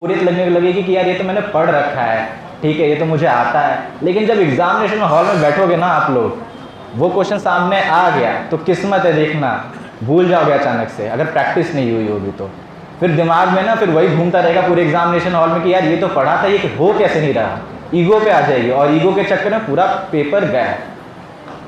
पूरी लगने लगेगी कि यार ये तो मैंने पढ़ रखा है, ठीक है, ये तो मुझे आता है। लेकिन जब एग्जामिनेशन में हॉल में बैठोगे ना आप लोग, वो क्वेश्चन सामने आ गया तो किस्मत है, देखना भूल जाओगे अचानक से, अगर प्रैक्टिस नहीं हुई होगी तो। फिर दिमाग में ना फिर वही घूमता रहेगा पूरे एग्जामिनेशन हॉल में कि यार ये तो पढ़ा था, ये हो कैसे नहीं रहा। ईगो पे आ जाएगी और ईगो के चक्कर में पूरा पेपर गया।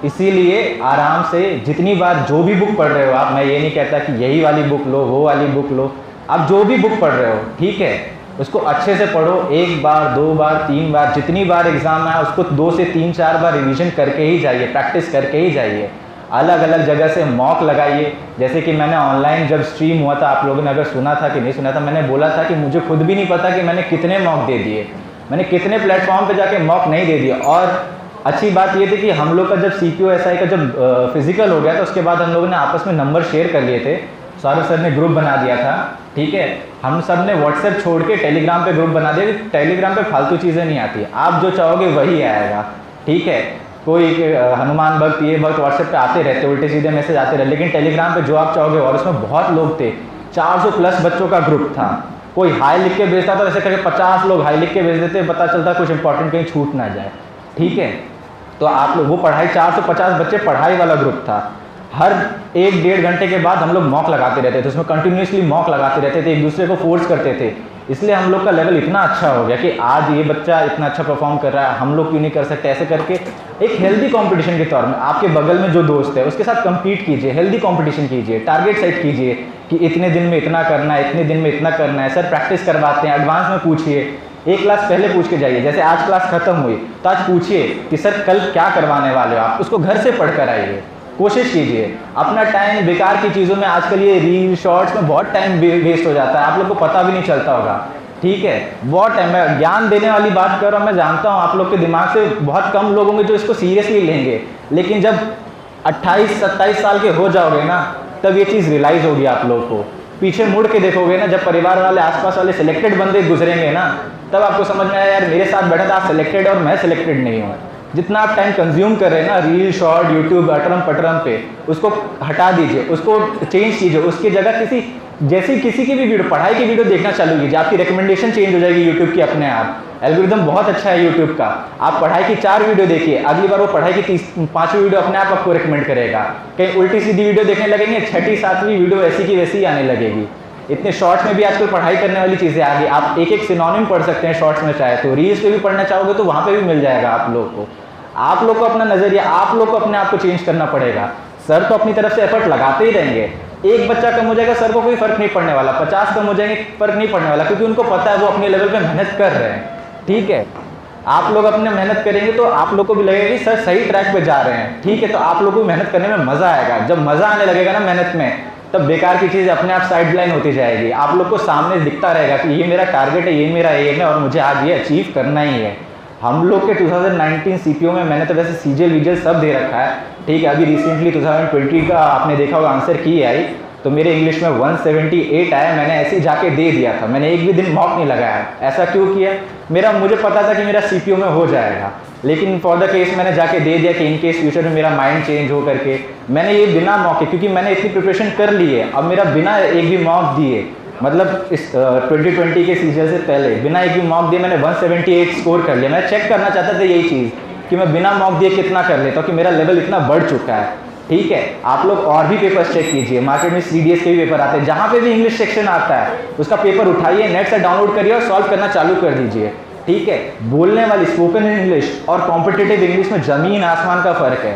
इसीलिए आराम से जितनी बार जो भी बुक पढ़ रहे हो आप, मैं ये नहीं कहता कि यही वाली बुक लो, वो वाली बुक लो, आप जो भी बुक पढ़ रहे हो, ठीक है, उसको अच्छे से पढ़ो। 1 बार 2 बार 3 बार, जितनी बार एग्जाम आए उसको 2 से 3-4 बार रिवीजन करके ही जाइए, प्रैक्टिस करके ही जाइए। अलग अलग जगह से मॉक लगाइए। जैसे कि मैंने ऑनलाइन जब स्ट्रीम हुआ था, आप लोगों ने अगर सुना था कि नहीं सुना था, मैंने बोला था कि मुझे खुद भी नहीं पता कि मैंने कितने मॉक दे दिए, मैंने कितने प्लेटफॉर्म पे जाके मॉक नहीं दे दिया। और अच्छी बात ये थी कि हम लोग का जब CPO-SI का जब फिजिकल हो गया तो उसके बाद हम लोगों ने आपस में नंबर शेयर कर लिए थे। सौरभ सर ने ग्रुप बना दिया था, ठीक है, हम सब ने व्हाट्सएप छोड़ के टेलीग्राम पे ग्रुप बना दिया। टेलीग्राम पे फालतू चीज़ें नहीं आती, आप जो चाहोगे वही आएगा, ठीक है। कोई हनुमान भक्त ये भक्त व्हाट्सएप पे आते रहते, उल्टे सीधे मैसेज आते रहते, लेकिन टेलीग्राम पे जो आप चाहोगे, और उसमें बहुत लोग थे, 400+ बच्चों का ग्रुप था। कोई हाई लिख के भेजता था, वैसे करके 50 लोग हाई लिख के भेज देते, पता चलता कुछ इंपॉर्टेंट कहीं छूट ना जाए, ठीक है। तो आप लोग वो पढ़ाई, 450 बच्चे पढ़ाई वाला ग्रुप था। हर 1-1.5 घंटे के बाद हम लोग मॉक लगाते रहते थे, उसमें कंटिन्यूसली मॉक लगाते रहते थे, एक दूसरे को फोर्स करते थे। इसलिए हम लोग का लेवल इतना अच्छा हो गया कि आज ये बच्चा इतना अच्छा परफॉर्म कर रहा है, हम लोग क्यों नहीं कर सकते। ऐसे करके एक हेल्दी कंपटीशन के तौर में आपके बगल में जो दोस्त है उसके साथ compete कीजिए, हेल्दी कंपटीशन कीजिए, टारगेट सेट कीजिए कि इतने दिन में इतना करना है, इतने दिन में इतना करना है। सर प्रैक्टिस करवाते हैं, एडवांस में पूछिए, एक क्लास पहले पूछ के जाइए। जैसे आज क्लास खत्म हुई तो आज पूछिए कि सर कल क्या करवाने वाले हो आप, उसको घर से पढ़ कर आइए, कोशिश कीजिए। अपना टाइम बेकार की चीज़ों में, आजकल ये रील शॉर्ट्स में बहुत टाइम वेस्ट हो जाता है, आप लोग को पता भी नहीं चलता होगा, ठीक है। बहुत टाइम, मैं ज्ञान देने वाली बात कर रहा हूँ, मैं जानता हूँ आप लोग के दिमाग से बहुत कम लोग होंगे जो इसको सीरियसली लेंगे, लेकिन जब 28-27 साल के हो जाओगे ना, तब ये चीज़ रियलाइज़ होगी आप लोग को। पीछे मुड़ के देखोगे ना, जब परिवार वाले आसपास वाले सिलेक्टेड बंदे गुजरेंगे ना, तब आपको समझ में आया यार मेरे साथ बैठा था, आप सिलेक्टेड और मैं सिलेक्टेड नहीं हूँ। जितना आप टाइम कंज्यूम कर रहे हैं ना रील शॉर्ट यूट्यूब अटरम पटरम पे, उसको हटा दीजिए, उसको चेंज कीजिए। उसकी जगह किसी की भी वीडियो, पढ़ाई की वीडियो देखना चालू कीजिए, आपकी रिकमेंडेशन चेंज हो जाएगी यूट्यूब की अपने आप। एल्गोरिदम बहुत अच्छा है यूट्यूब का। आप पढ़ाई की 4 वीडियो देखिए, अगली बार वो पढ़ाई की 5वीं वीडियो अपने आप आपको रिकमेंड करेगा। कहीं उल्टी सीधी वीडियो देखने लगेंगे, 6ठी-7वीं वीडियो ऐसी की वैसी आने लगेगी। इतने शॉर्ट्स में भी आजकल पढ़ाई करने वाली चीज़ें आ गई, आप एक सिनोनिम पढ़ सकते हैं शॉर्ट्स में चाहे तो। रील्स पे भी पढ़ना चाहोगे तो वहाँ पे भी मिल जाएगा आप लोग को। आप लोग को अपना नज़रिया, आप लोग को अपने आप को चेंज करना पड़ेगा। सर तो अपनी तरफ से एफर्ट लगाते ही रहेंगे। एक बच्चा कम हो जाएगा, सर को कोई फर्क नहीं पड़ने वाला, 50 कम हो जाएंगे, फर्क नहीं पड़ने वाला, क्योंकि उनको पता है वो अपने लेवल पे मेहनत कर रहे हैं, ठीक है। आप लोग अपने मेहनत करेंगे तो आप लोग को भी लगेगा कि सर सही ट्रैक पे जा रहे हैं, ठीक है। तो आप लोग को मेहनत करने में मज़ा आएगा। जब मज़ा आने लगेगा ना मेहनत में, तब बेकार की चीज़ अपने आप साइडलाइन होती जाएगी। आप लोग को सामने दिखता रहेगा कि ये मेरा टारगेट है, ये मेरा एम है और मुझे आज ये अचीव करना ही है। हम लोग के 2019 CPO में मैंने तो वैसे CGL वीजल सब दे रखा है, ठीक है। अभी रिसेंटली 2020 का आपने देखा होगा आंसर की आई, तो मेरे इंग्लिश में 178 आया। मैंने ऐसे ही जाके दे दिया था, मैंने एक भी दिन मॉक नहीं लगाया। ऐसा क्यों किया? मुझे पता था कि मेरा CPO में हो जाएगा, लेकिन फॉर द केस मैंने जाके दे दिया कि इन केस फ्यूचर में मेरा माइंड चेंज हो करके। मैंने ये बिना मॉक के, क्योंकि मैंने इतनी प्रिपरेशन कर ली है, अब मेरा बिना एक भी मॉक दिए, मतलब इस 2020 के सीजन से पहले बिना एक भी मॉक दिए मैंने 178 स्कोर कर लिया। मैं चेक करना चाहता था यही चीज़ कि मैं बिना मॉक दिए कितना कर लेता हूँ, कि मेरा लेवल इतना बढ़ चुका है, ठीक है। आप लोग और भी पेपर्स चेक कीजिए, मार्केट में CDS के भी पेपर आते हैं, जहाँ पे भी इंग्लिश सेक्शन आता है उसका पेपर उठाइए, नेट से डाउनलोड करिए और सॉल्व करना चालू कर दीजिए, ठीक है। बोलने वाली स्पोकन इंग्लिश और कॉम्पिटिटिव इंग्लिश में ज़मीन आसमान का फ़र्क है,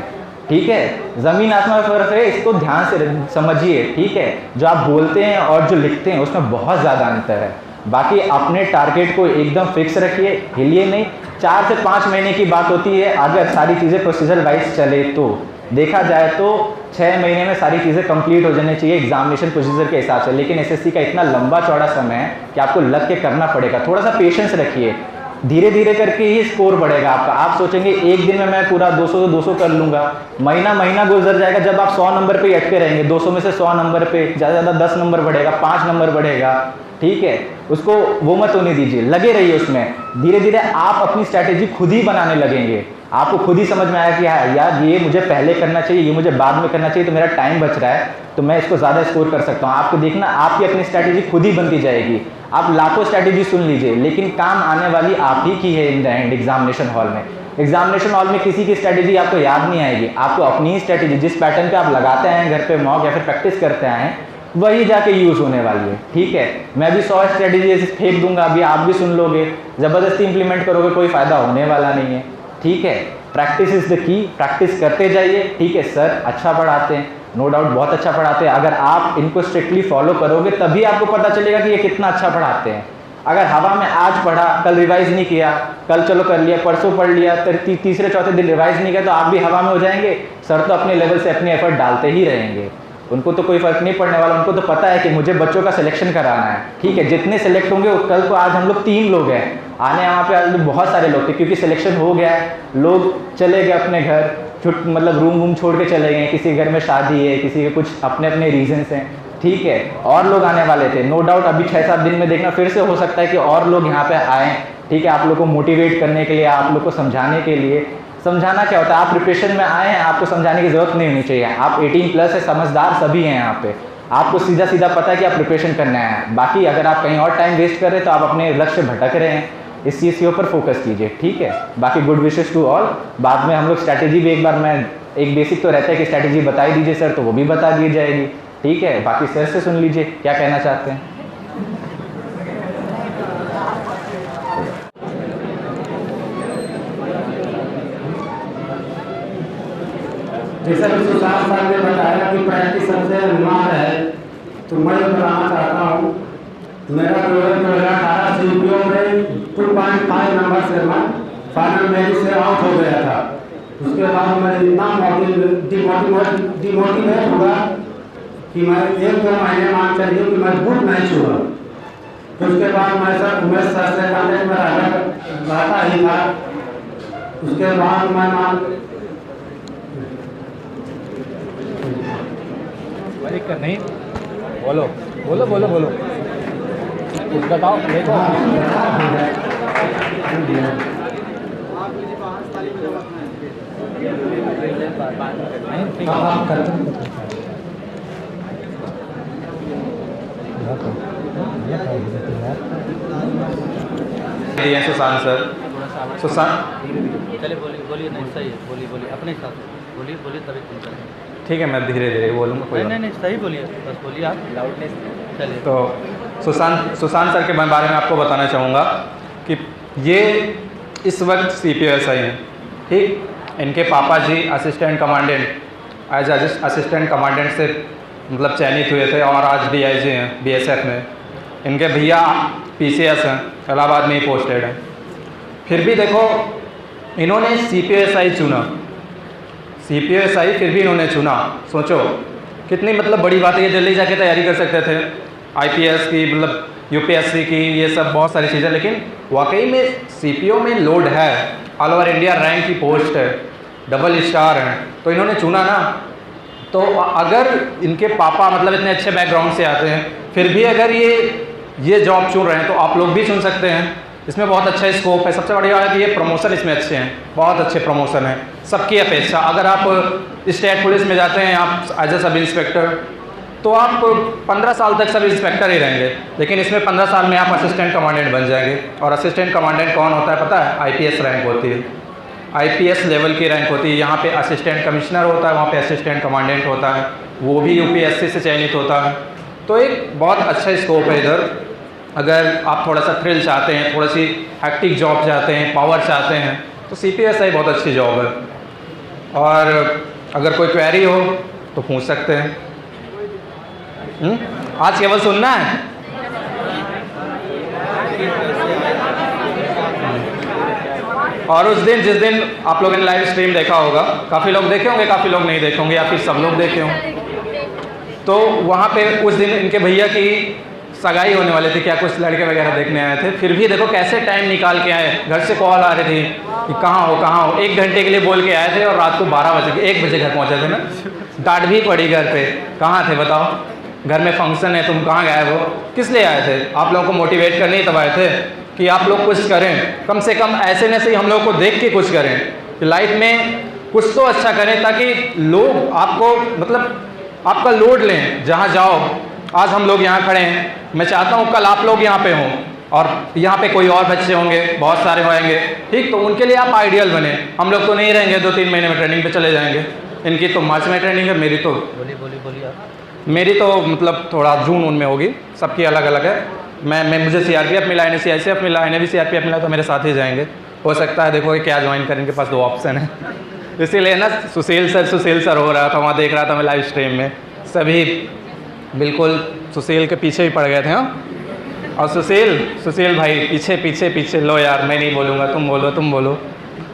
ठीक है। ज़मीन आसमान का फ़र्क है, इसको ध्यान से समझिए, ठीक है। जो आप बोलते हैं और जो लिखते हैं उसमें बहुत ज़्यादा अंतर है। बाकी अपने टारगेट को एकदम फिक्स रखिए, हिलिए नहीं। 4 से 5 महीने की बात होती है, अगर सारी चीज़ें प्रोसीजर वाइज चले तो। देखा जाए तो 6 महीने में सारी चीज़ें कंप्लीट हो जानी चाहिए एग्जामिनेशन प्रोसीजर के हिसाब से, लेकिन SSC का इतना लंबा चौड़ा समय है कि आपको लग के करना पड़ेगा। थोड़ा सा पेशेंस रखिए, धीरे धीरे करके ही स्कोर बढ़ेगा आपका। आप सोचेंगे एक दिन में मैं पूरा 200 कर लूँगा, महीना गुजर जाएगा, जब आप 100 नंबर पे अटके रहेंगे, 200 में से 100 नंबर पे ज़्यादा 10 नंबर बढ़ेगा, 5 नंबर बढ़ेगा, ठीक है। उसको वो मत होने दीजिए, लगे रहिए उसमें। धीरे धीरे आप अपनी स्ट्रैटेजी खुद ही बनाने लगेंगे, आपको खुद ही समझ में आया कि हाँ यार ये मुझे पहले करना चाहिए, ये मुझे बाद में करना चाहिए, तो मेरा टाइम बच रहा है तो मैं इसको ज़्यादा स्कोर कर सकता हूँ। आपको देखना आपकी अपनी स्ट्रैटेजी खुद ही बनती जाएगी। आप लाखों स्ट्रैटेजी सुन लीजिए, लेकिन काम आने वाली आप ही की है in the end examination hall में। एग्जामिनेशन हॉल में किसी की स्ट्रैटेजी आपको याद नहीं आएगी, आपको अपनी ही स्ट्रैटेजी जिस पैटर्न पे आप लगाते हैं घर पे मॉक या फिर प्रैक्टिस करते हैं वही जाके यूज़ होने वाली है। ठीक है, मैं भी 100 स्ट्रैटेजी ऐसे फेंक दूंगा, अभी आप भी सुन लोगे, ज़बरदस्ती इंप्लीमेंट करोगे, कोई फ़ायदा होने वाला नहीं है। ठीक है, practice is the key, practice करते जाइए। ठीक है, सर अच्छा पढ़ाते हैं, नो डाउट बहुत अच्छा पढ़ाते हैं। अगर आप इनको स्ट्रिक्टली फॉलो करोगे तभी आपको पता चलेगा कि ये कितना अच्छा पढ़ाते हैं। अगर हवा में आज पढ़ा, कल रिवाइज नहीं किया, कल चलो कर लिया, परसों पढ़ लिया, तीसरे चौथे दिन रिवाइज नहीं किया, तो आप भी हवा में हो जाएंगे। सर तो अपने लेवल से अपनी एफर्ट डालते ही रहेंगे, उनको तो कोई फ़र्क नहीं पड़ने वाला। उनको तो पता है कि मुझे बच्चों का सिलेक्शन कराना है। ठीक है, जितने सेलेक्ट होंगे, कल को आज हम लोग 3 लोग हैं, आने यहाँ पे आज बहुत सारे लोग थे, क्योंकि सिलेक्शन हो गया है, लोग चले गए अपने घर, मतलब रूम वूम छोड़ के चले गए, किसी घर में शादी है, किसी के कुछ अपने अपने रीजंस हैं। ठीक है, और लोग आने वाले थे, नो डाउट अभी 6-7 दिन में देखना फिर से हो सकता है कि और लोग यहाँ पे आएँ। ठीक है, आप लोग को मोटिवेट करने के लिए, आप लोग को समझाने के लिए। समझाना क्या होता है, आप प्रिपरेशन में आए हैं, आपको समझाने की जरूरत नहीं होनी चाहिए। आप 18+ है, समझदार सभी हैं यहाँ पे, आपको सीधा सीधा पता है कि आप प्रिपरेशन करना है। बाकी अगर आप कहीं और टाइम वेस्ट कर रहे हैं तो आप अपने लक्ष्य भटक रहे हैं, इस चीज़ के ऊपर फोकस कीजिए। ठीक है, बाकी गुड विशेस टू ऑल। बाद में हम लोग स्ट्रैटेजी भी एक बार, मैं एक बेसिक तो रहता है कि स्ट्रैटेजी बता ही दीजिए सर, तो वो भी बता दी जाएगी। ठीक है, बाकी सर से सुन लीजिए क्या कहना चाहते हैं। जैसा कि सुशांत सर ने बताया कि प्रैक्टिस सबसे अनिवार्य है, तो मैं बताना चाहता हूँ मेरा 2018 सीपीओ में 2.5 नंबर से मैं फाइनल मेरिट से आउट हो गया था। उसके बाद मैं इतना डिमोटिवेट हुआ कि मैं 1-2 महीने मान चाहिए कि मैं बुक नहीं छुआ। तो उसके बाद मैं सर उमेश सर से कॉन्टेक्ट में रहता ही था। उसके बाद मैं नहीं बोलो बोलो बोलो बोलो कुछ बताओ देखो। सुशांत सर, सुशांत चलिए बोलिए नहीं सही है, बोलिए अपने हिसाब से बोलिए तभी सुनते हैं। ठीक है, मैं धीरे धीरे बोलूँगा, कोई नहीं सही बोलिए, बस बोलिए आप लाउडनेस। चलिए, तो सुशांत सर के बारे में आपको बताना चाहूँगा कि ये इस वक्त CPO-SI हैं। ठीक, इनके पापा जी assistant commandant as assistant commandant से मतलब चयनित हुए थे और आज DIG हैं BSF में। इनके भैया PCS हैं, इलाहाबाद में ही पोस्टेड हैं। फिर भी देखो इन्होंने CPO-SI चुना, CPO-SI फिर भी इन्होंने चुना। सोचो कितनी मतलब बड़ी बात है, ये दिल्ली जाके तैयारी कर सकते थे IPS की, मतलब UPSC की, ये सब बहुत सारी चीज़ें, लेकिन वाकई में CPO में लोड है, ऑल ओवर इंडिया रैंक की पोस्ट है, डबल स्टार हैं, तो इन्होंने चुना ना। तो अगर इनके पापा मतलब इतने अच्छे बैकग्राउंड से आते हैं, फिर भी अगर ये जॉब चुन रहे हैं तो आप लोग भी चुन सकते हैं। इसमें बहुत अच्छा स्कोप है। सबसे बढ़िया है कि ये प्रमोशन इसमें अच्छे हैं, बहुत अच्छे प्रमोशन हैं सबकी अपेक्षा। अगर आप स्टेट पुलिस में जाते हैं, आप एज ए सब इंस्पेक्टर, तो आप 15 साल तक सब इंस्पेक्टर ही रहेंगे, लेकिन इसमें 15 साल में आप असिस्टेंट कमांडेंट बन जाएंगे। और असिस्टेंट कमांडेंट कौन होता है पता है? IPS रैंक होती है, IPS लेवल की रैंक होती है। यहाँ पे असिस्टेंट कमिश्नर होता है, वहाँ पे असिस्टेंट कमांडेंट होता है, वो भी UPSC से चयनित होता है। तो एक बहुत अच्छा स्कोप है इधर। अगर आप थोड़ा सा थ्रिल चाहते हैं, थोड़ी सी हैक्टिक जॉब चाहते हैं, पावर चाहते हैं, तो CPO-SI बहुत अच्छी जॉब है। और अगर कोई क्वेरी हो तो पूछ सकते हैं। आज केवल सुनना है। और उस दिन जिस दिन आप लोगों ने लाइव स्ट्रीम देखा होगा, काफ़ी लोग देखे होंगे, काफ़ी लोग नहीं देखे होंगे, या फिर सब लोग देखे होंगे, तो वहाँ पे उस दिन इनके भैया की सगाई होने वाली थी, क्या कुछ लड़के वगैरह देखने आए थे। फिर भी देखो कैसे टाइम निकाल के आए, घर से कॉल आ रही थी कि कहाँ हो। 1 घंटे के लिए बोल के आए थे और रात को 1 बजे घर पहुँचे थे ना। डांट भी पड़ी घर पे, कहाँ थे बताओ। घर में फंक्शन है, तुम कहाँ गए हो? किस लिए आए थे? आप लोगों को मोटिवेट करने ही तब आए थे कि आप लोग कुछ करें, कम से कम ऐसे न से हम लोग को देख के कुछ करें कि लाइफ में कुछ तो अच्छा करें, ताकि लोग आपको मतलब आपका लोड लें जहाँ जाओ। आज हम लोग यहाँ खड़े हैं, मैं चाहता हूँ कल आप लोग यहाँ पे हों और यहाँ पे कोई और बच्चे होंगे, बहुत सारे होंगे, ठीक, तो उनके लिए आप आइडियल बने। हम लोग तो नहीं रहेंगे, 2-3 महीने में ट्रेनिंग पे चले जाएंगे। इनकी तो मार्च में ट्रेनिंग है, मेरी तो बोलिए आप। मेरी तो मतलब थोड़ा जून में होगी, सबकी अलग अलग है। मुझे सीआरपीएफ मिला है, सीआईसीएफ मिला है, इन्हें भी सीआरपीएफ मिला, तो मेरे साथ ही जाएंगे। हो सकता है देखो कि क्या ज्वाइन करें, इनके पास 2 ऑप्शन है। इसीलिए ना सुशील सर हो रहा था, वहाँ देख रहा था मैं लाइव स्ट्रीम में, सभी बिल्कुल सुशील के पीछे ही पड़ गए थे। हाँ, और सुशील भाई पीछे लो यार, मैं नहीं बोलूँगा, तुम बोलो।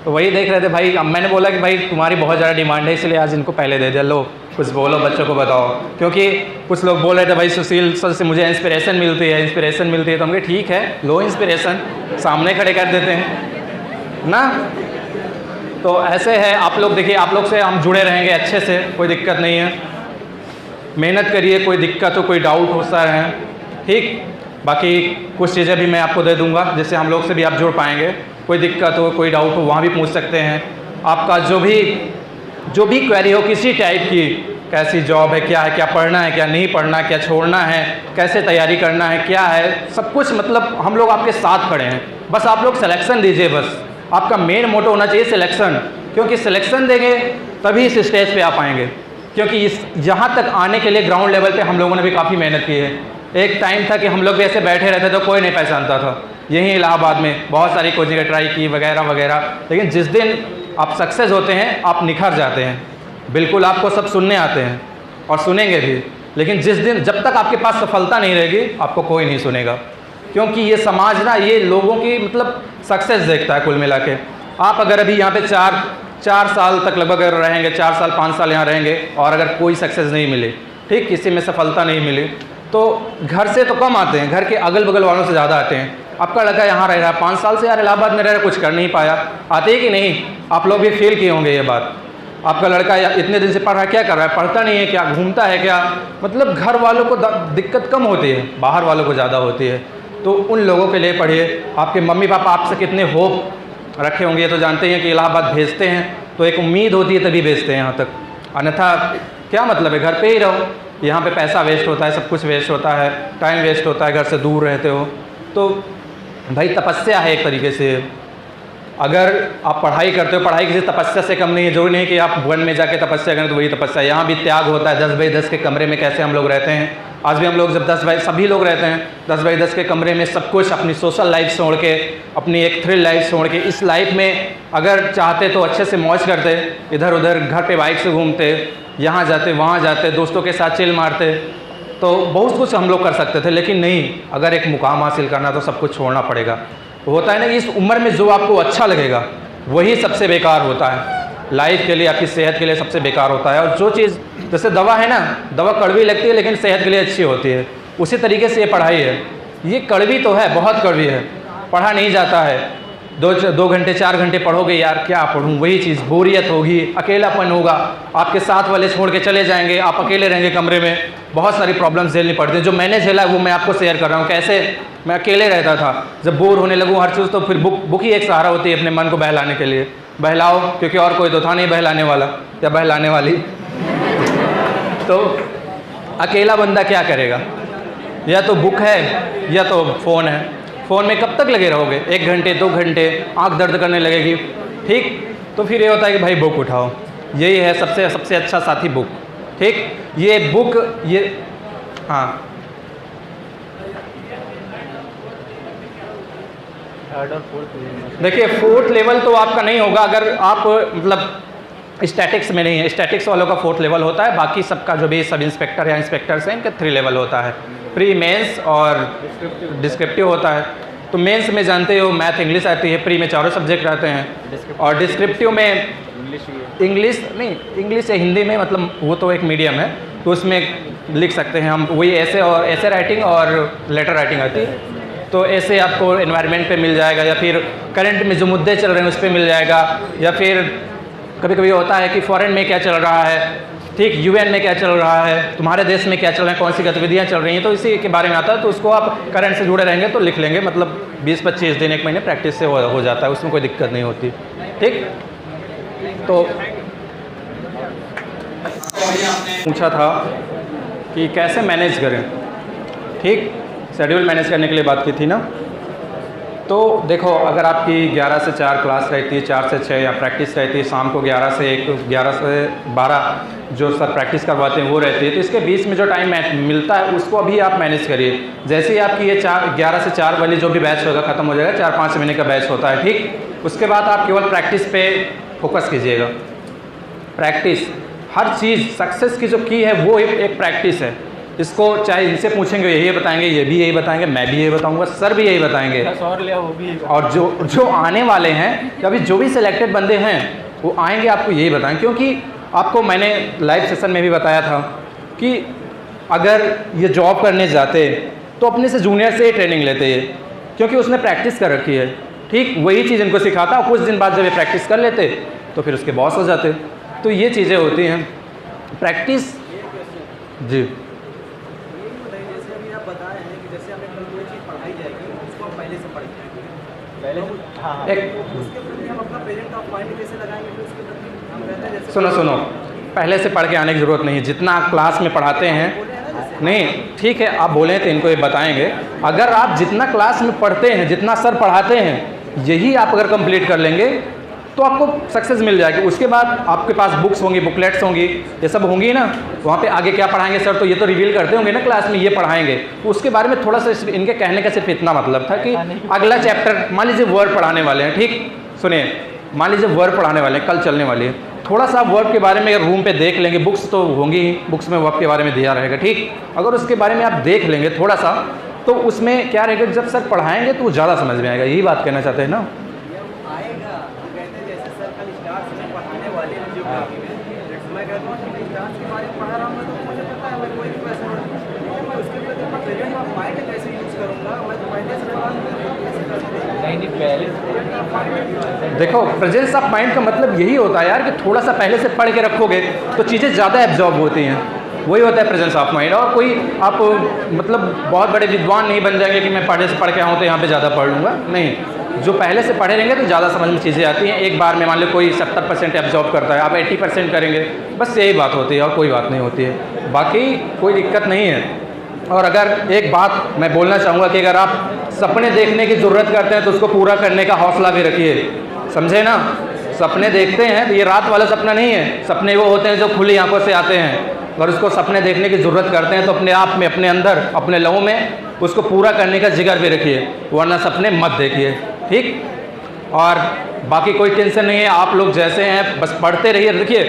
तो वही देख रहे थे भाई। अब मैंने बोला कि भाई तुम्हारी बहुत ज़्यादा डिमांड है, इसलिए आज इनको पहले दे दिया, लो कुछ बोलो, बच्चों को बताओ। क्योंकि कुछ लोग बोल रहे थे भाई सुशील सर से मुझे इंस्पिरेशन मिलती है, तो हम कहे ठीक है, लो इंस्पिरेशन, सामने खड़े कर देते हैं ना। तो ऐसे है, आप लोग देखिए, आप लोग से हम जुड़े रहेंगे अच्छे से, कोई दिक्कत नहीं है। मेहनत करिए, कोई दिक्कत हो, कोई डाउट हो सकता है, ठीक। बाकी कुछ चीज़ें भी मैं आपको दे दूंगा, जिससे हम लोग से भी आप जुड़ पाएंगे। कोई दिक्कत हो, कोई डाउट हो, वहाँ भी पूछ सकते हैं। आपका जो भी क्वेरी हो किसी टाइप की, कैसी जॉब है, क्या है, क्या पढ़ना है, क्या नहीं पढ़ना, क्या छोड़ना है, कैसे तैयारी करना है, क्या है, सब कुछ मतलब हम लोग आपके साथ खड़े हैं। बस आप लोग सिलेक्शन दीजिए, बस आपका मेन मोटो होना चाहिए सिलेक्शन, क्योंकि सिलेक्शन देंगे तभी इस स्टेज पे आ पाएंगे। क्योंकि यहाँ तक आने के लिए ग्राउंड लेवल पे हम लोगों ने भी काफ़ी मेहनत की है। एक टाइम था कि हम लोग भी ऐसे बैठे रहते तो कोई नहीं पहचानता था। यहीं इलाहाबाद में बहुत सारी कोचिंग ट्राई की वगैरह वगैरह, लेकिन जिस दिन आप सक्सेस होते हैं आप निखर जाते हैं। बिल्कुल आपको सब सुनने आते हैं और सुनेंगे भी, लेकिन जब तक आपके पास सफलता नहीं रहेगी आपको कोई नहीं सुनेगा। क्योंकि ये समाज ना, ये लोगों की मतलब सक्सेस देखता है कुल मिला के। आप अगर अभी यहाँ पे 4 साल तक लगभग अगर रहेंगे, 4 साल 5 साल यहाँ रहेंगे और अगर कोई सक्सेस नहीं मिली, ठीक, किसी में सफलता नहीं मिली, तो घर से तो कम आते हैं, घर के अगल बगल वालों से ज़्यादा आते हैं। आपका लड़का यहाँ रह रहा है 5 साल से यार इलाहाबाद में रह रहा है, कुछ कर नहीं पाया, आते ही कि नहीं? आप लोग भी फील किए होंगे ये बात। आपका लड़का इतने दिन से पढ़ रहा है, क्या कर रहा है? पढ़ता नहीं है क्या? घूमता है क्या? मतलब घर वालों को दिक्कत कम होती है, बाहर वालों को ज़्यादा होती है। तो उन लोगों के लिए पढ़िए। आपके मम्मी पापा आपसे कितने होप रखे होंगे ये तो जानते हैं कि इलाहाबाद भेजते हैं, तो एक उम्मीद होती है तभी भेजते हैं यहाँ तक, अन्यथा क्या मतलब है, घर पे ही रहो। यहाँ पे पैसा वेस्ट होता है, सब कुछ वेस्ट होता है, टाइम वेस्ट होता है, घर से दूर रहते हो। तो भाई तपस्या है एक तरीके से। अगर आप पढ़ाई करते हो, पढ़ाई किसी तपस्या से कम नहीं है। जरूरी नहीं कि आप वन में जाके तपस्या करें तो वही तपस्या। यहाँ भी त्याग होता है। 10 बाई 10 के कमरे में कैसे हम लोग रहते हैं, आज भी हम लोग जब सभी लोग रहते हैं 10 बाई 10 के कमरे में, सब कुछ अपनी सोशल लाइफ छोड़ के, अपनी एक थ्रिल लाइफ छोड़ के, इस लाइफ में अगर चाहते तो अच्छे से मौज करते, इधर उधर घर पे बाइक से घूमते, यहाँ जाते वहाँ जाते, दोस्तों के साथ चिल मारते, तो बहुत कुछ हम लोग कर सकते थे। लेकिन नहीं, अगर एक मुकाम हासिल करना तो सब कुछ छोड़ना पड़ेगा। होता है ना, इस उम्र में जो आपको अच्छा लगेगा वही सबसे बेकार होता है। लाइफ के लिए, आपकी सेहत के लिए सबसे बेकार होता है। और जो चीज़, जैसे दवा है ना, दवा कड़वी लगती है लेकिन सेहत के लिए अच्छी होती है, उसी तरीके से ये पढ़ाई है। ये कड़वी तो है, बहुत कड़वी है, पढ़ा नहीं जाता है। 2 घंटे 4 घंटे पढ़ोगे, यार क्या पढ़ूँ, वही चीज़, बोरियत होगी, अकेलापन होगा, आपके साथ वाले छोड़ के चले जाएंगे, आप अकेले रहेंगे कमरे में। बहुत सारी प्रॉब्लम्स झेलनी पड़ती है। जो मैंने झेला है वो मैं आपको शेयर कर रहा हूँ। कैसे मैं अकेले रहता था, जब बोर होने लगूँ हर चीज़, तो फिर बुक ही एक सहारा होती है अपने मन को बहलाने के लिए। बहलाओ, क्योंकि और कोई तो था नहीं बहलाने वाला या बहलाने वाली। तो अकेला बंदा क्या करेगा, या तो बुक है या तो फ़ोन है। फ़ोन में कब तक लगे रहोगे, 1 घंटे 2 घंटे, आंख दर्द करने लगेगी, ठीक। तो फिर ये होता है कि भाई बुक उठाओ, यही है सबसे अच्छा साथी, बुक, ठीक। ये बुक, ये हाँ, देखिए 4th लेवल तो आपका नहीं होगा अगर आप मतलब स्टैटिक्स में नहीं है। स्टैटिक्स वालों का 4th लेवल होता है, बाकी सबका जो भी सब इंस्पेक्टर या इंस्पेक्टर्स हैं इनका 3 लेवल होता है। प्री, मेंस और डिस्क्रिप्टिव होता है। तो मेंस में जानते हो मैथ इंग्लिश आती है, प्री में 4 सब्जेक्ट रहते हैं, और डिस्क्रिप्टिव में इंग्लिश या हिंदी में, मतलब वो तो एक मीडियम है, तो उसमें लिख सकते हैं हम। वही ऐसे राइटिंग और लेटर राइटिंग आती है। तो ऐसे आपको एनवायरनमेंट पे मिल जाएगा, या फिर करंट में जो मुद्दे चल रहे हैं उस पर मिल जाएगा, या फिर कभी कभी होता है कि फॉरेन में क्या चल रहा है, ठीक, यूएन में क्या चल रहा है, तुम्हारे देश में क्या चल रहा है, कौन सी गतिविधियाँ चल रही हैं, तो इसी के बारे में आता है। तो उसको आप करंट से जुड़े रहेंगे तो लिख लेंगे, मतलब 20-25 दिन 1 महीने प्रैक्टिस से हो जाता है, उसमें कोई दिक्कत नहीं होती। ठीक, तो आपने पूछा था कि कैसे मैनेज करें, ठीक, शेड्यूल मैनेज करने के लिए बात की थी ना। तो देखो, अगर आपकी 11 से 4 क्लास रहती है, 4 से 6 या प्रैक्टिस रहती है, शाम को 11 से 1, 11 से 12 जो सर प्रैक्टिस करवाते हैं वो रहती है, तो इसके बीच में जो टाइम मिलता है उसको अभी आप मैनेज करिए। जैसे ही आपकी ये 11 से 4 वाली जो भी बैच होगा ख़त्म हो जाएगा, 4-5 महीने का बैच होता है, ठीक, उसके बाद आप केवल प्रैक्टिस पे फोकस कीजिएगा। प्रैक्टिस, हर चीज़ सक्सेस की जो की है वो एक प्रैक्टिस है। इसको चाहे इनसे पूछेंगे यही बताएंगे, ये भी यही बताएंगे, मैं भी यही बताऊंगा, सर भी यही बताएंगे, और जो आने वाले हैं, अभी जो भी सिलेक्टेड बंदे हैं वो आएंगे आपको यही बताएंगे। क्योंकि आपको मैंने लाइव सेशन में भी बताया था कि अगर ये जॉब करने जाते तो अपने से जूनियर से ही ट्रेनिंग लेते हैं, क्योंकि उसने प्रैक्टिस कर रखी है, ठीक, वही चीज़ इनको सिखाता, कुछ दिन बाद जब ये प्रैक्टिस कर लेते तो फिर उसके बॉस हो जाते। तो ये चीज़ें होती हैं प्रैक्टिस। जी, सुनो, पहले से पढ़ के आने की ज़रूरत नहीं है, जितना आप क्लास में पढ़ाते हैं, नहीं, ठीक है, आप बोलें तो इनको ये बताएंगे। अगर आप जितना क्लास में पढ़ते हैं, जितना सर पढ़ाते हैं, यही आप अगर कंप्लीट कर लेंगे तो आपको सक्सेस मिल जाएगी। उसके बाद आपके पास बुक्स होंगी, बुकलेट्स होंगी, ये सब होंगी ना, वहाँ पे आगे क्या पढ़ाएंगे सर, तो ये तो रिवील करते होंगे ना क्लास में, ये पढ़ाएंगे। उसके बारे में थोड़ा सा इनके कहने का सिर्फ इतना मतलब था कि अगला चैप्टर, मान लीजिए वर्ड पढ़ाने वाले हैं, ठीक, सुनिए, मान लीजिए वर्ड पढ़ाने वाले हैं, कल चलने वाली है, थोड़ा सा वर्ब के बारे में अगर रूम पे देख लेंगे, बुक्स तो होंगी ही, बुक्स में वर्ब के बारे में दिया रहेगा, ठीक, अगर उसके बारे में आप देख लेंगे थोड़ा सा, तो उसमें क्या रहेगा, जब सर पढ़ाएंगे तो ज़्यादा समझ में आएगा। यही बात कहना चाहते हैं ना। देखो, प्रेजेंस ऑफ माइंड का मतलब यही होता है यार कि थोड़ा सा पहले से पढ़ के रखोगे तो चीज़ें ज़्यादा एब्जॉर्ब होती हैं, वही होता है प्रेजेंस ऑफ माइंड। और कोई आप मतलब बहुत बड़े विद्वान नहीं बन जाएंगे कि मैं पहले से पढ़ के आऊँ तो यहाँ पे ज़्यादा पढ़ लूँगा, नहीं, जो पहले से पढ़े रहेंगे तो ज़्यादा समझ में चीज़ें आती हैं। एक बार में मान लो कोई 70% एब्जॉर्ब करता है, आप 80% करेंगे, बस यही बात होती है और कोई बात नहीं होती है, बाकी कोई दिक्कत नहीं है। और अगर एक बात मैं बोलना चाहूँगा कि अगर आप सपने देखने की ज़रूरत करते हैं तो उसको पूरा करने का हौसला भी रखिए, समझे ना। सपने देखते हैं तो ये रात वाला सपना नहीं है, सपने वो होते हैं जो खुली आंखों से आते हैं। अगर उसको सपने देखने की ज़रूरत करते हैं तो अपने आप में, अपने अंदर, अपने लहू में उसको पूरा करने का जिगर भी रखिए, वरना सपने मत देखिए, ठीक। और बाकी कोई टेंशन नहीं है, आप लोग जैसे हैं बस पढ़ते रहिए। देखिए,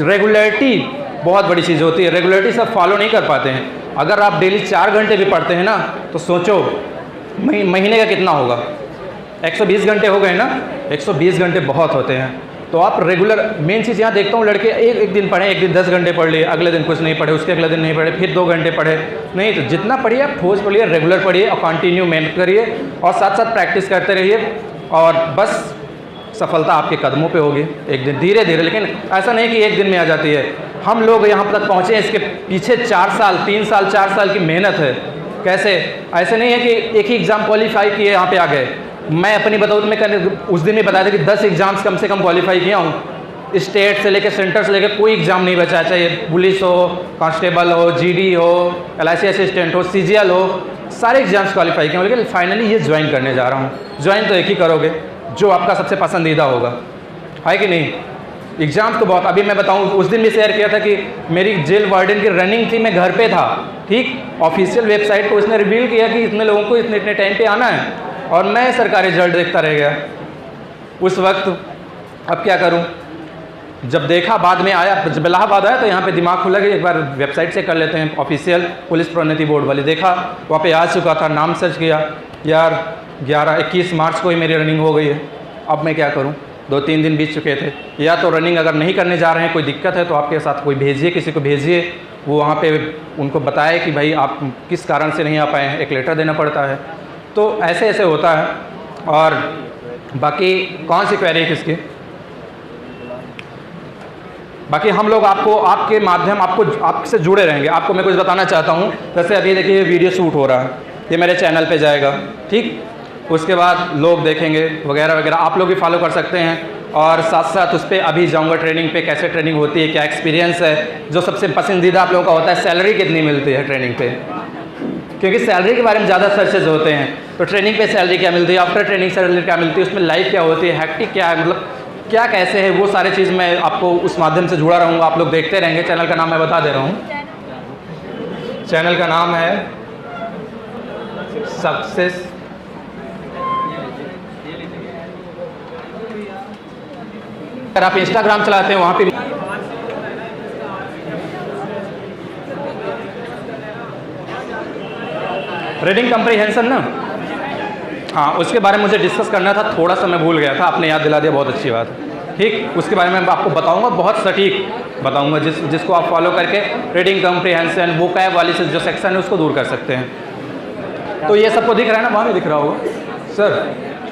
रेगुलरिटी बहुत बड़ी चीज़ होती है, रेगुलरिटी सब फॉलो नहीं कर पाते हैं। अगर आप डेली 4 घंटे भी पढ़ते हैं ना, तो सोचो महीने का कितना होगा, 120 घंटे हो गए ना, 120 घंटे बहुत होते हैं। तो आप रेगुलर, मेन चीज़ यहाँ देखता हूँ लड़के एक दिन पढ़े, एक दिन 10 घंटे पढ़ लिए, अगले दिन कुछ नहीं पढ़े, उसके अगले दिन नहीं पढ़े, फिर 2 घंटे पढ़े, नहीं। तो जितना पढ़िए आप ठोस पढ़िए, रेगुलर पढ़िए और कंटिन्यू मेहनत करिए और साथ साथ प्रैक्टिस करते रहिए, और बस सफलता आपके कदमों पे होगी एक दिन, धीरे धीरे। लेकिन ऐसा नहीं कि एक दिन में आ जाती है। हम लोग यहाँ तक पहुँचे, इसके पीछे 4 साल, 3 साल, 4 साल की मेहनत है। कैसे? ऐसे नहीं है कि एक ही एग्ज़ाम क्वालिफाई किए यहाँ पे आ गए। मैं अपनी बतौर में उस दिन भी बताया था कि 10 एग्ज़ाम्स कम से कम क्वालिफाई किया हूँ, स्टेट से लेकर सेंटर से लेकर कोई एग्ज़ाम नहीं बचा, चाहे पुलिस हो, कांस्टेबल हो, जीडी हो, LIC असिस्टेंट हो, CGL हो, सारे एग्ज़ाम्स क्वालिफाई किए। लेकिन फाइनली ये ज्वाइन करने जा रहा हूँ। ज्वाइन तो एक ही करोगे जो आपका सबसे पसंदीदा होगा, है कि नहीं। एग्ज़ाम्स तो बहुत, अभी मैं बताऊँ, उस दिन भी शेयर किया था कि मेरी जेल वार्डन की रनिंग थी, मैं घर पे था, ठीक। ऑफिशियल वेबसाइट पर उसने रिवील किया कि इतने लोगों को इतने टाइम पे आना है, और मैं सरकारी रिजल्ट देखता रह गया उस वक्त। अब क्या करूं? जब देखा बाद में आया, जब इलाहाबाद आया तो यहाँ पे दिमाग खुला कि एक बार वेबसाइट से कर लेते हैं, ऑफिशियल पुलिस प्रोन्नति बोर्ड वाली। देखा वहाँ पे आ चुका था, नाम सर्च किया, यार 21 मार्च को ही मेरी रनिंग हो गई है। अब मैं क्या करूँ? 2-3 दिन बीत चुके थे। या तो रनिंग अगर नहीं करने जा रहे हैं, कोई दिक्कत है, तो आपके साथ कोई भेजिए, किसी को भेजिए, वो वहाँ पर उनको बताए कि भाई आप किस कारण से नहीं आ पाए हैं, एक लेटर देना पड़ता है। तो ऐसे ऐसे होता है। और बाकी कौन सी क्वेरी है किसकी? बाकी हम लोग आपको आपके माध्यम आपसे जुड़े रहेंगे। आपको मैं कुछ बताना चाहता हूँ, जैसे अभी देखिए ये वीडियो शूट हो रहा है, ये मेरे चैनल पे जाएगा, ठीक। उसके बाद लोग देखेंगे वगैरह वगैरह, आप लोग भी फॉलो कर सकते हैं। और साथ साथ उस पर अभी जाऊँगा ट्रेनिंग पे, कैसे ट्रेनिंग होती है, क्या एक्सपीरियंस है। जो सबसे पसंदीदा आप लोगों का होता है, सैलरी कितनी मिलती है ट्रेनिंग पे, क्योंकि सैलरी के बारे में ज़्यादा सर्चेज होते हैं। तो ट्रेनिंग पे सैलरी क्या मिलती है, आफ्टर ट्रेनिंग सैलरी क्या मिलती है, उसमें लाइफ क्या होती है, हैक्टिक क्या है, मतलब क्या कैसे है, वो सारे चीज़ मैं आपको उस माध्यम से जुड़ा रहूँगा। आप लोग देखते रहेंगे। चैनल का नाम मैं बता दे रहा हूँ, चैनल का नाम है सक्सेस अगर आप इंस्टाग्राम चलाते हैं वहाँ पे रीडिंग कंप्रीहेंशन ना, हाँ उसके बारे में मुझे डिस्कस करना था, थोड़ा सा मैं भूल गया था, आपने याद दिला दिया, बहुत अच्छी बात है, ठीक। उसके बारे में मैं आपको बताऊंगा, बहुत सटीक बताऊंगा, जिसको आप फॉलो करके रीडिंग कंप्रीहेंशन वो कैब वाली से जो सेक्शन है उसको दूर कर सकते हैं। तो ये सबको दिख रहा है ना, वहाँ भी दिख रहा होगा सर,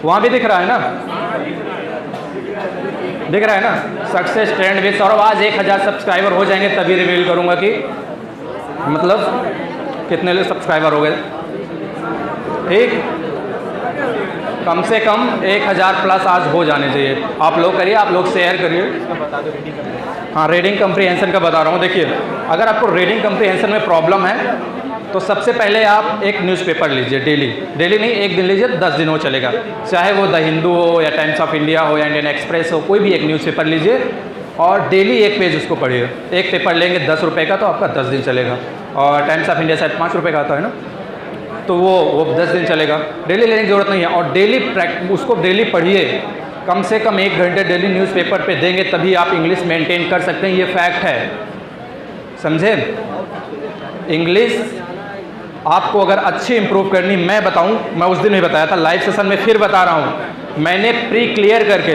वहाँ भी दिख रहा है ना, दिख रहा है ना, सक्सेस ट्रेंड विद सौरभ। आज 1000 सब्सक्राइबर हो जाएंगे तभी रिवील करूँगा कि मतलब कितने लोग सब्सक्राइबर हो गए, ठीक। कम से कम 1000 प्लस आज हो जाने चाहिए। आप लोग करिए, आप लोग शेयर करिए। हाँ रीडिंग कंप्रीहेंशन का बता रहा हूँ। देखिए अगर आपको रीडिंग कंप्रीहेंशन में प्रॉब्लम है तो सबसे पहले आप एक न्यूज़पेपर लीजिए, डेली नहीं, एक दिन लीजिए, 10 दिन वो चलेगा, चाहे वो द हिंदू हो या टाइम्स ऑफ इंडिया हो या इंडियन एक्सप्रेस हो, कोई भी एक न्यूज़पेपर लीजिए और डेली एक पेज उसको पढ़िए। एक पेपर लेंगे 10 रुपये का, तो आपका 10 दिन चलेगा। और टाइम्स ऑफ इंडिया शायद 5 रुपये का आता है ना, तो वो 10 दिन चलेगा। डेली लेने की ज़रूरत नहीं है, और डेली उसको डेली पढ़िए, कम से कम 1 घंटे डेली न्यूज़पेपर पे देंगे तभी आप इंग्लिश मेंटेन कर सकते हैं, ये फैक्ट है, समझे। इंग्लिश आपको अगर अच्छी इंप्रूव करनी, मैं बताऊं, मैं उस दिन भी बताया था, लाइव सेशन में फिर बता रहा हूं, मैंने प्री क्लियर करके,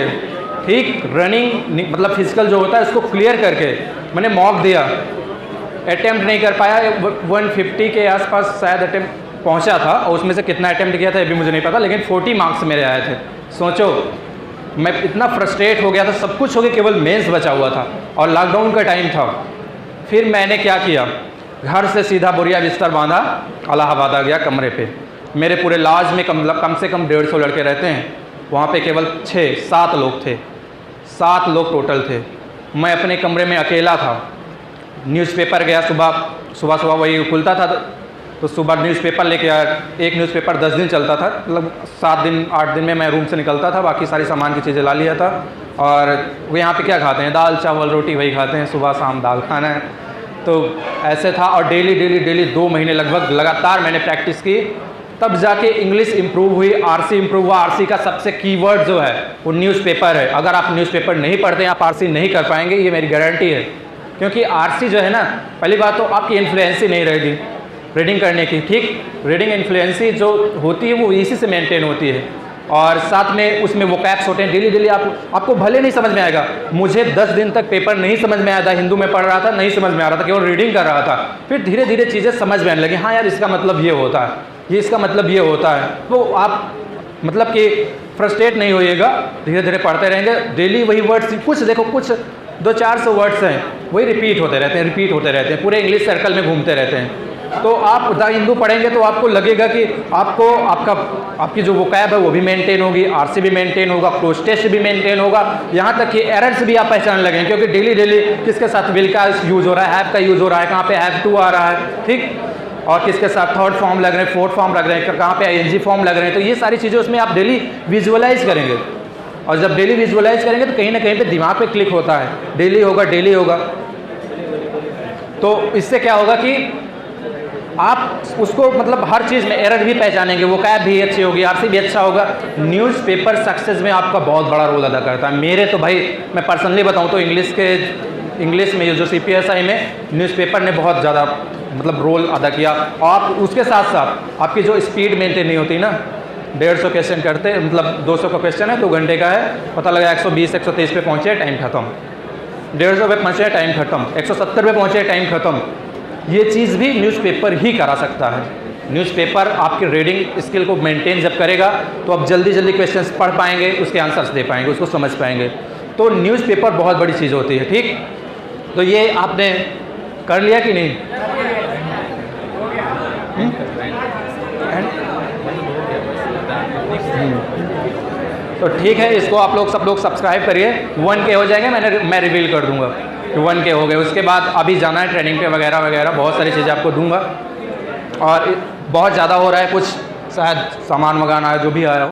ठीक, रनिंग मतलब फिजिकल जो होता है उसको क्लियर करके मैंने मॉक दिया, अटेम्प्ट नहीं कर पाया, 150 के आसपास शायद अटेम्प्ट पहुंचा था, और उसमें से कितना अटेम्प्ट किया था ये भी मुझे नहीं पता, लेकिन 40 मार्क्स मेरे आए थे। सोचो, मैं इतना फ्रस्ट्रेट हो गया था, सब कुछ हो गया, केवल मेंस बचा हुआ था और लॉकडाउन का टाइम था। फिर मैंने क्या किया, घर से सीधा बोरिया बिस्तर बांधा, इलाहाबाद आ गया कमरे पे। मेरे पूरे लॉज में कम से कम 150 लड़के रहते हैं, वहाँ पे केवल 6-7 लोग थे, 7 लोग टोटल थे। मैं अपने कमरे में अकेला था। न्यूज़पेपर गया, सुबह वही खुलता था, तो सुबह न्यूज़पेपर लेके आया। एक न्यूज़पेपर 10 दिन चलता था, मतलब 7 दिन 8 दिन में मैं रूम से निकलता था, बाकी सारी सामान की चीज़ें ला लिया था। और वो यहाँ पे क्या खाते हैं, दाल चावल रोटी वही खाते हैं, सुबह शाम दाल खाना है, तो ऐसे था। और डेली 2 महीने लगभग लगातार मैंने प्रैक्टिस की, तब जाके इंग्लिश इंप्रूव हुई, आरसी इंप्रूव हुआ। आरसी का सबसे कीवर्ड जो है वो न्यूज़पेपर है। अगर आप न्यूज़पेपर नहीं पढ़ते हैं आप आरसी नहीं कर पाएंगे, ये मेरी गारंटी है। क्योंकि आरसी जो है ना, पहली बात तो आपकी इन्फ्लुएंसी नहीं रहेगी रीडिंग करने की, ठीक। रीडिंग इन्फ्लुएंसी जो होती है वो इसी से मेंटेन होती है। और साथ में उसमें वो कैप्स होते हैं, डेली आपको भले नहीं समझ में आएगा। मुझे 10 दिन तक पेपर नहीं समझ में आया था, हिंदू में पढ़ रहा था, नहीं समझ में आ रहा था, केवल रीडिंग कर रहा था। फिर धीरे धीरे चीज़ें समझ में आने लगी, हाँ यार इसका मतलब ये होता है, ये इसका मतलब ये होता है। तो आप मतलब कि फ्रस्ट्रेट नहीं होइएगा, धीरे धीरे पढ़ते रहेंगे। डेली वही वर्ड्स, कुछ देखो, कुछ 200-400 वर्ड्स हैं, वही रिपीट होते रहते हैं, पूरे इंग्लिश सर्कल में घूमते रहते हैं। तो आप द हिंदू पढ़ेंगे तो आपको लगेगा कि आपकी जो वोकैब है वो भी मेंटेन होगी, आरसी भी मेंटेन होगा, क्लोज टेस्ट भी मेंटेन होगा, यहाँ तक कि एरर्स भी आप पहचान लगेंगे। क्योंकि डेली किसके साथ विल का यूज़ हो रहा है, हैव का यूज़ हो रहा है, कहाँ पे हैव टू आ रहा है, ठीक, और किसके साथ थर्ड फॉर्म लग रहे हैं, फोर्थ फॉर्म लग रहे हैं, कहाँ पे आईएनजी फॉर्म लग रहे हैं। तो ये सारी चीज़ें उसमें आप डेली विजुअलाइज करेंगे, और जब डेली विजुअलाइज करेंगे तो कहीं ना कहीं पे दिमाग पे क्लिक होता है, डेली होगा। तो इससे क्या होगा कि आप उसको मतलब हर चीज़ में एरर भी पहचानेंगे, वो कैब भी अच्छी होगी, आरसी भी अच्छा होगा। न्यूज़पेपर सक्सेस में आपका बहुत बड़ा रोल अदा करता है। मेरे तो भाई मैं पर्सनली बताऊं तो इंग्लिश में जो CPSI में न्यूज़पेपर ने बहुत ज़्यादा मतलब रोल अदा किया। और उसके साथ साथ आपकी जो स्पीड मेंटेन नहीं होती ना, 150 क्वेश्चन करते, मतलब 200 का क्वेश्चन है, 2 घंटे का है, पता लगा 120-123 पे पहुँचे, टाइम खत्म, 150 पे पहुँचे, टाइम खत्म, 170 पे पहुँचे, टाइम खत्म। ये चीज़ भी न्यूज़पेपर ही करा सकता है। न्यूज़पेपर आपकी रीडिंग स्किल को मेंटेन जब करेगा तो आप जल्दी क्वेश्चंस पढ़ पाएंगे, उसके आंसर्स दे पाएंगे, उसको समझ पाएंगे। तो न्यूज़पेपर बहुत बड़ी चीज़ होती है, ठीक। तो ये आपने कर लिया कि नहीं? तो ठीक है, इसको आप लोग सब लोग सब्सक्राइब करिए। 1K हो जाएंगे, मैं रिवील कर दूंगा कि 1K हो गए। उसके बाद अभी जाना है ट्रेनिंग पे वगैरह वगैरह, बहुत सारी चीज़ें आपको दूंगा। और बहुत ज़्यादा हो रहा है, कुछ शायद सामान मंगाना है, जो भी आया हो।